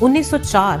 1904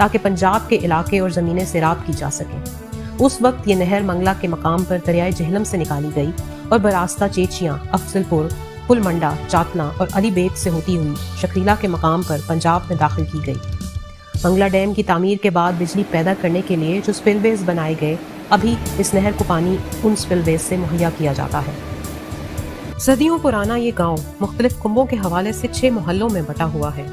تاکہ پنجاب کے علاقے اور زمینیں سیراب کی جا سکیں۔ اس وقت یہ نہر منگلا کے مقام پر دریائے جہلم سے نکالی گئی اور براستہ چیچیاں، افضل پور، پل منڈا، چاتنا اور علی بیگ سے ہوتی ہوئی شکریلا کے مقام پر پنجاب میں داخل کی گئی۔ منگلا ڈیم کی تعمیر کے بعد بجلی پیدا کرنے کے لیے جو سپل ویز بنائے گئے، ابھی اس نہر کو پانی ان سپل ویز سے مہیا کیا جاتا ہے۔ صدیوں پرانا یہ گاؤں مختلف کنبوں کے حوالے سے 6 محلوں میں بٹا ہوا ہے۔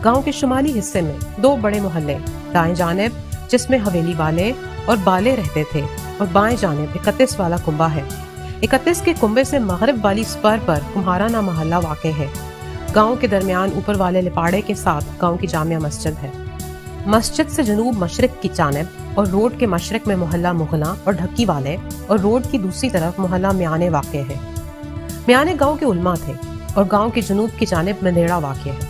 گاؤں کے شمالی حصے میں 2 بڑے محلے، دائیں جانب جس میں حویلی والے اور بالے رہتے تھے، اور بائیں جانب 31 والا کنبہ ہے۔ 31 کے کنبے سے مغرب والی سپر پر کمہارانہ محلہ واقع ہے۔ گاؤں کے درمیان اوپر والے لپاڑے کے ساتھ گاؤں کی جامع مسجد ہے۔ مسجد سے جنوب مشرق کی جانب اور روڈ کے مشرق میں محلہ مغلاں اور ڈھکی والے، اور روڈ کی دوسری طرف محلہ میانے واقع ہے۔ میانے گاؤں کے علماء تھے اور گاؤں کی جنوب کی جانب مندیڑا واقع ہے۔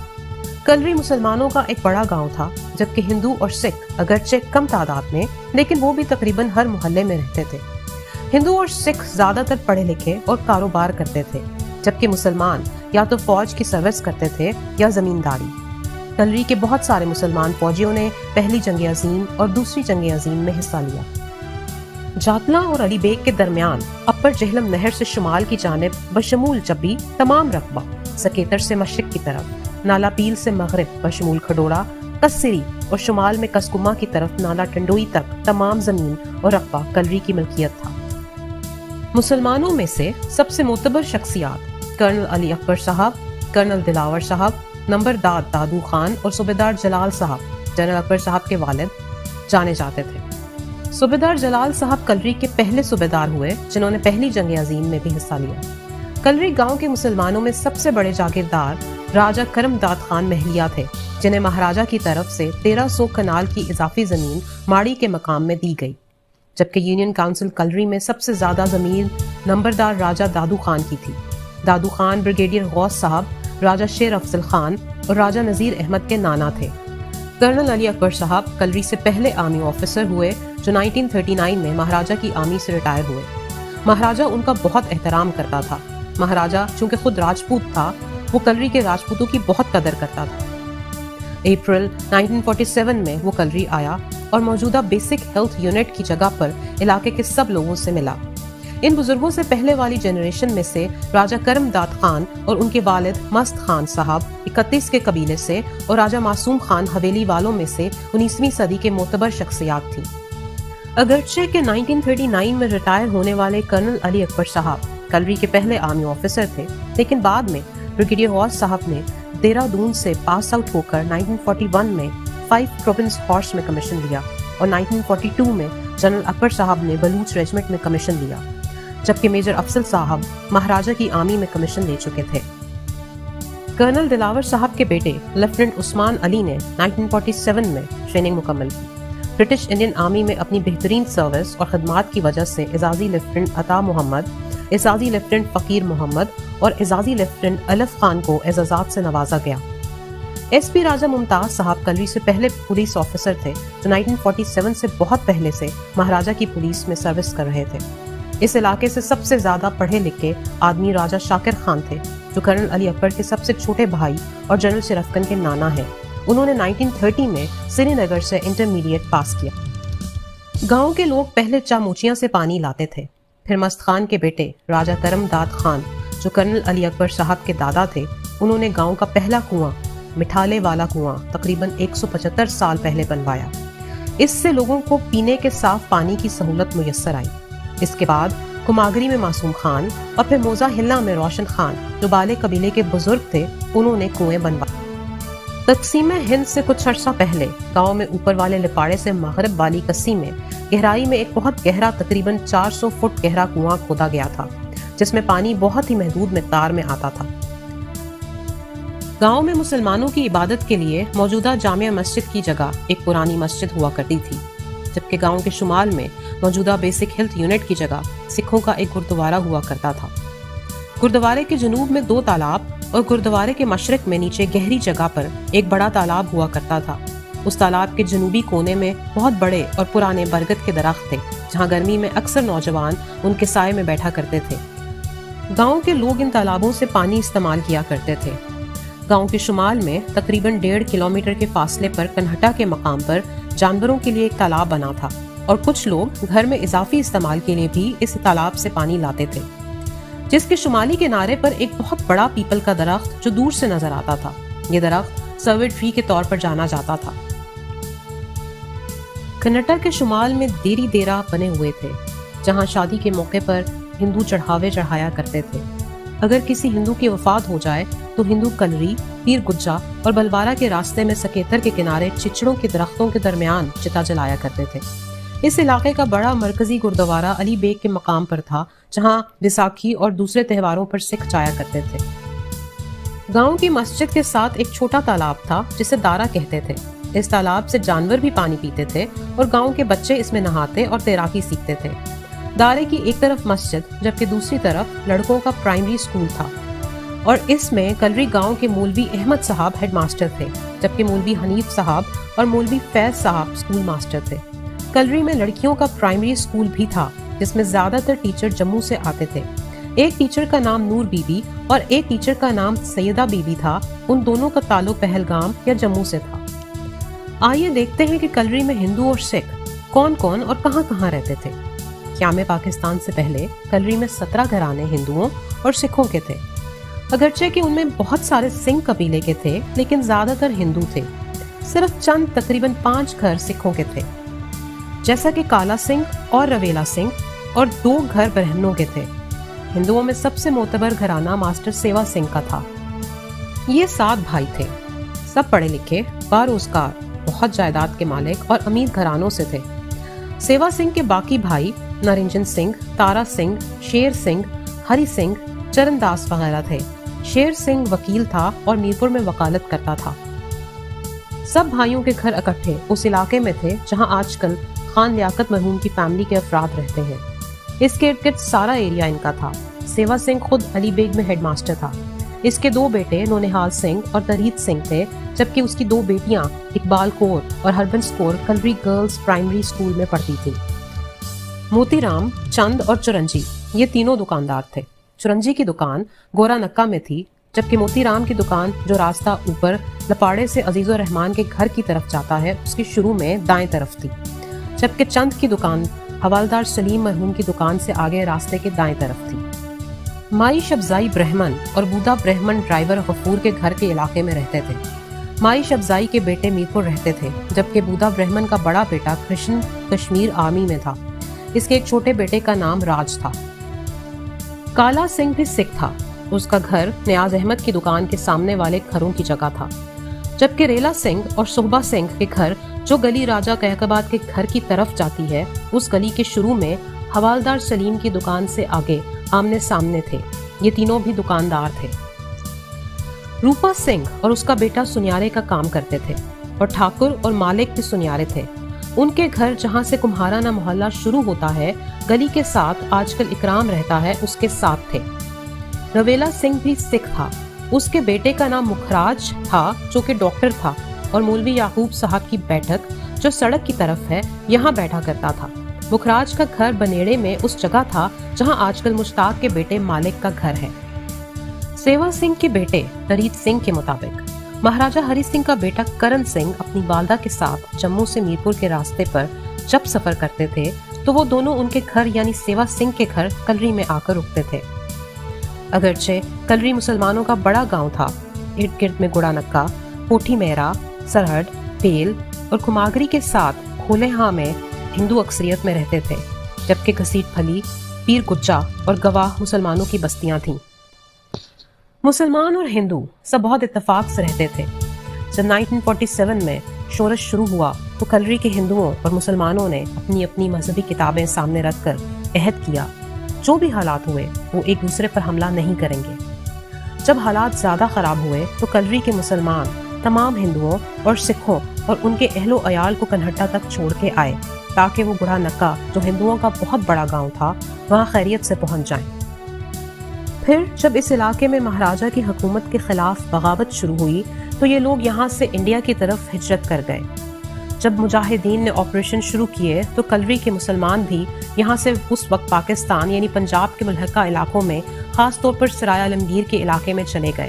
کلری مسلمانوں کا ایک بڑا گاؤں تھا، جبکہ ہندو اور سکھ اگرچہ کم تعداد میں لیکن وہ بھی تقریباً ہر محلے میں رہتے تھے۔ ہندو اور سکھ زیادہ تر پڑھے لکھے اور کاروبار کرتے تھے، جبکہ مسلمان یا تو فوج کی سروس کرتے تھے یا زمینداری۔ کلری کے بہت سارے مسلمان فوجیوں نے پہلی جنگ عظیم اور دوسری جنگ عظیم میں حصہ لیا۔ جاتلا اور علی بیگ کے درمیان اپر جہلم نہر سے شمال کی جانب بشمول چبی تمام رقبہ، سکیتر سے مشرق کی طرف، نالا پیل سے مغرب بشمول کھڈوڑا، کسری اور شمال میں کسکما کی طرف نالا ٹنڈوئی تک تمام زمین اور رقبہ کلری کی ملکیت تھا۔ مسلمانوں میں سے سب سے معتبر شخصیات کرنل علی اکبر صاحب، کرنل دلاور صاحب، نمبردار دادو خان اور صوبیدار جلال صاحب، جنرل اکبر صاحب کے والد، جانے جاتے تھے۔ صوبیدار جلال صاحب کلری کے پہلے صوبیدار ہوئے جنہوں نے پہلی جنگ عظیم میں بھی حصہ لیا۔ کلری گاؤں کے مسلمانوں میں سب سے بڑے جاگیردار راجہ کرم داد خان محلیہ تھے، جنہیں مہاراجہ کی طرف سے 1300 کنال کی اضافی زمین ماڑی کے مقام میں دی گئی، جبکہ یونین کاؤنسل کلری میں سب سے زیادہ زمین نمبردار راجہ دادو خان کی تھی۔ دادو خان بریگیڈیئر غوث صاحب، راجہ شیر افضل خان اور راجہ نذیر احمد کے نانا تھے۔ کرنل علی اکبر صاحب کلری سے پہلے آرمی آفیسر ہوئے جو 1939 میں مہاراجہ کی آرمی سے ریٹائر ہوئے۔ مہاراجہ ان کا بہت احترام کرتا تھا۔ مہاراجہ چونکہ خود راجپوت تھا، وہ کلری کے راجپوتوں کی بہت قدر کرتا تھا۔ اپریل 1947 میں وہ کلری آیا اور موجودہ بیسک ہیلتھ یونٹ کی جگہ پر علاقے کے سب لوگوں سے ملا۔ ان بزرگوں سے پہلے والی جنریشن میں سے راجہ کرم داد خان اور ان کے والد مست خان صاحب 31 کے قبیلے سے اور راجہ معصوم خان حویلی والوں میں سے 19ویں صدی کے معتبر شخصیات تھیں۔ اگرچہ کہ 1939 میں ریٹائر ہونے والے کرنل علی اکبر صاحب کلری کے پہلے آرمی آفیسر تھے، لیکن بعد میں بریگیڈیئر غوث صاحب نے دہرادون سے پاس آؤٹ ہو کر 1941 میں 5 پروونس ہارس میں کمیشن لیا اور 1942 میں جنرل اکبر صاحب نے بلوچ ریجمنٹ میں کمیشن لیا، جبکہ میجر افضل صاحب مہاراجہ کی آرمی میں کمیشن لے چکے تھے۔ کرنل دلاور صاحب کے بیٹے لیفٹیننٹ عثمان علی نے 1947 میں ٹریننگ مکمل کی۔ برٹش انڈین آرمی میں اپنی بہترین سروس اور خدمات کی وجہ سے اعزازی لیفٹیننٹ عطا محمد، اعزازی لیفٹیننٹ فقیر محمد اور اعزازی لیفٹیننٹ الف خان کو اعزازات سے نوازا گیا۔ ایس پی راجہ ممتاز صاحب کلری سے پہلے پولیس آفیسر تھے جو 1947 سے بہت پہلے سے مہاراجہ کی پولیس میں سروس کر رہے تھے۔ اس علاقے سے سب سے زیادہ پڑھے لکھے آدمی راجہ شاکر خان تھے، جو کرنل علی اکبر کے سب سے چھوٹے بھائی اور جنرل شرفکن کے نانا ہیں۔ انہوں نے 1930 میں سری نگر سے انٹرمیڈیٹ پاس کیا۔ گاؤں کے لوگ پہلے چاموچیاں سے پانی لاتے تھے، پھر مست خان کے بیٹے راجہ کرم داد خان جو کرنل علی اکبر صاحب کے دادا تھے، انہوں نے گاؤں کا پہلا کنواں مٹھالے والا کنواں تقریباً 175 سال پہلے بنوایا۔ اس سے لوگوں کو پینے کے صاف پانی کی سہولت میسر آئی۔ اس کے بعد کماگری میں معصوم خان اور پھر موزہ ہلہ میں روشن خان جو بالے قبیلے کے بزرگ تھے، انہوں نے کنویں بنوائے۔ تقسیم ہند سے کچھ عرصہ پہلے گاؤں میں اوپر والے لپاڑے سے مغرب والی کسی میں گہرائی میں ایک بہت گہرا تقریباً 400 فٹ گہرا کنواں کھودا گیا تھا، جس میں پانی بہت ہی محدود مقدار میں آتا تھا۔ گاؤں میں مسلمانوں کی عبادت کے لیے موجودہ جامع مسجد کی جگہ ایک پرانی مسجد ہوا کرتی تھی، جبکہ گاؤں کے شمال میں موجودہ بیسک ہیلتھ یونٹ کی جگہ سکھوں کا ایک گردوارہ ہوا کرتا تھا۔ گردوارے کے جنوب میں 2 تالاب اور گردوارے کے مشرق میں نیچے گہری جگہ پر ایک بڑا تالاب ہوا کرتا تھا۔ اس تالاب کے جنوبی کونے میں بہت بڑے اور پرانے برگد کے درخت تھے، جہاں گرمی میں اکثر نوجوان ان کے سائے میں بیٹھا کرتے تھے۔ گاؤں کے لوگ ان تالابوں سے پانی استعمال کیا کرتے تھے۔ گاؤں کے شمال میں تقریباً 1.5 کلومیٹر کے فاصلے پر کنہٹا کے مقام پر جانوروں کے لیے ایک تالاب بنا تھا اور کچھ لوگ گھر میں اضافی استعمال کے لیے بھی اس تالاب سے پانی لاتے تھے، جس کے شمالی کنارے پر ایک بہت بڑا پیپل کا درخت جو دور سے نظر آتا تھا۔ یہ درخت سروے ٹری کے طور پر جانا جاتا تھا۔ کنہٹا کے شمال میں دیری دیرا بنے ہوئے تھے جہاں شادی کے موقع پر ہندو چڑھاوے چڑھایا کرتے تھے۔ اگر کسی ہندو کی وفات ہو جائے تو ہندو کلری، پیر گجا اور بلوارا کے راستے میں سکیتر کے کنارے چچڑوں کے درختوں کے درمیان چتا جلایا کرتے تھے۔ اس علاقے کا بڑا مرکزی گردوارہ علی بیگ کے مقام پر تھا جہاں بیساکھی اور دوسرے تہواروں پر سکھ جایا کرتے تھے۔ گاؤں کی مسجد کے ساتھ ایک چھوٹا تالاب تھا جسے دارا کہتے تھے۔ اس تالاب سے جانور بھی پانی پیتے تھے اور گاؤں کے بچے اس میں نہاتے اور تیراکی سیکھتے تھے۔ دارے کی ایک طرف مسجد جبکہ دوسری طرف لڑکوں کا پرائمری اسکول تھا اور اس میں کلری گاؤں کے مولوی احمد صاحب ہیڈ ماسٹر تھے جبکہ مولوی حنیف صاحب اور مولوی فیض صاحب اسکول ماسٹر تھے۔ کلری میں لڑکیوں کا پرائمری اسکول بھی تھا جس میں زیادہ تر ٹیچر جموں سے آتے تھے۔ ایک ٹیچر کا نام نور بی بی اور ایک ٹیچر کا نام سیدہ بی بی تھا۔ ان دونوں کا تعلق پہلگام یا جموں سے تھا۔ آئیے دیکھتے ہیں کہ کلری میں ہندو اور سکھ کون کون اور کہاں کہاں رہتے تھے۔ قیام پاکستان سے پہلے کلری میں 17 گھرانے ہندوؤں اور سکھوں کے تھے، اگرچہ کہ ان میں بہت سارے سنگھ قبیلے کے تھے لیکن زیادہ تر ہندو تھے۔ صرف چند تقریباً 5 گھر سکھوں کے تھے، جیسا کہ کالا سنگھ اور رویلا سنگھ، اور 2 گھر برہمنوں کے تھے۔ ہندوؤں میں سب سے معتبر گھرانہ ماسٹر سیوا سنگھ کا تھا۔ یہ 7 بھائی تھے، سب پڑھے لکھے، باروزگار، بہت جائیداد کے مالک اور امیر گھرانوں سے تھے۔ سیوا سنگھ کے باقی بھائی نرنجن سنگھ، تارا سنگھ، شیر سنگھ، ہری سنگھ، چرن داس وغیرہ تھے۔ شیر سنگھ وکیل تھا اور میرپور میں وکالت کرتا تھا۔ سب بھائیوں کے گھر اکٹھے اس علاقے میں تھے جہاں آج کل خان لیاقت مرحوم کی فیملی کے افراد رہتے ہیں۔ اس کے ارد گرد سارا ایریا ان کا تھا۔ سیوا سنگھ خود علی بیگ میں ہیڈ ماسٹر تھا۔ اس کے 2 بیٹے نونہال سنگھ اور ترہیت سنگھ تھے جبکہ اس کی 2 بیٹیاں اقبال کور اور ہربنس کور کلری گرلز پرائمری اسکول میں پڑھتی تھی۔ موتی رام، چند اور چرنجی یہ تینوں دکاندار تھے۔ چرنجی کی دکان گورا نکا میں تھی جبکہ موتی رام کی دکان جو راستہ اوپر لپاڑے سے عزیز الرحمان کے گھر کی طرف جاتا ہے اس کی شروع میں دائیں طرف تھی، جبکہ چند کی دکان حوالدار سلیم مرحوم کی دکان سے آگے راستے کے دائیں طرف تھی۔ مائی شبزائی برہمن اور بودا برہمن ڈرائیور غفور کے گھر کے علاقے میں رہتے تھے۔ مائی شبزائی کے بیٹے میرپور رہتے تھے جبکہ بودا برہمن کا بڑا بیٹا کرشن کشمیر آرمی میں تھا۔ اس کے ایک چھوٹے بیٹے کا نام راج تھا۔ کالا سنگھ بھی سکھ تھا۔ اس کا گھر نیاز احمد کی دکان کے سامنے والے گھروں کی جگہ تھا، جبکہ ریلا سنگھ اور صحبہ سنگھ کے گھر جو گلی راجہ کہکباد کے گھر کی طرف جاتی ہے اس گلی کے شروع میں حوالدار سلیم کی دکان سے آگے آمنے سامنے تھے۔ یہ تینوں بھی دکاندار تھے۔ روپا سنگھ اور اس کا بیٹا سنیارے کا کام کرتے تھے اور ٹھاکر اور مالک بھی سنیارے تھے۔ ان کے گھر جہاں سے کمہارانہ محلہ شروع ہوتا ہے گلی کے ساتھ آج کل اکرام رہتا ہے اس کے ساتھ تھے۔ رویلا سنگھ بھی سکھ تھا۔ اس کے بیٹے کا نام مکھراج تھا جو کہ ڈاکٹر تھا اور مولوی یعقوب صاحب کی بیٹھک جو سڑک کی طرف ہے یہاں بیٹھا کرتا تھا۔ مکھراج کا گھر بنیڑے میں اس جگہ تھا جہاں آج کل مشتاق کے بیٹے مالک کا گھر ہے۔ سیوا سنگھ کے بیٹے ترہیت سنگھ کے مطابق مہاراجہ ہری سنگھ کا بیٹا کرن سنگھ اپنی والدہ کے ساتھ جموں سے میرپور کے راستے پر جب سفر کرتے تھے تو وہ دونوں ان کے گھر یعنی سیوا سنگھ کے گھر کلری میں آ کر رکتے تھے۔ اگرچہ کلری مسلمانوں کا بڑا گاؤں تھا، ارد گرد میں گڑا نکا، کوٹھی میرا، سرہد، پیل اور کماگری کے ساتھ کھولے ہاں میں ہندو اکثریت میں رہتے تھے، جبکہ گھسیٹ پھلی، پیر گجا اور گواہ مسلمانوں کی بستیاں تھیں۔ مسلمان اور ہندو سب بہت اتفاق سے رہتے تھے۔ جب 1947 میں شورش شروع ہوا تو کلری کے ہندوؤں اور مسلمانوں نے اپنی اپنی مذہبی کتابیں سامنے رکھ کر عہد کیا جو بھی حالات ہوئے وہ ایک دوسرے پر حملہ نہیں کریں گے۔ جب حالات زیادہ خراب ہوئے تو کلری کے مسلمان تمام ہندوؤں اور سکھوں اور ان کے اہل و عیال کو کنہٹا تک چھوڑ کے آئے تاکہ وہ گڑھا نکا جو ہندوؤں کا بہت بڑا گاؤں تھا وہاں خیریت سے پہنچ جائیں۔ پھر جب اس علاقے میں مہاراجہ کی حکومت کے خلاف بغاوت شروع ہوئی تو یہ لوگ یہاں سے انڈیا کی طرف ہجرت کر گئے۔ جب مجاہدین نے آپریشن شروع کیے تو کلری کے مسلمان بھی یہاں سے اس وقت پاکستان یعنی پنجاب کے ملحقہ علاقوں میں خاص طور پر سرائے عالمگیر کے علاقے میں چلے گئے۔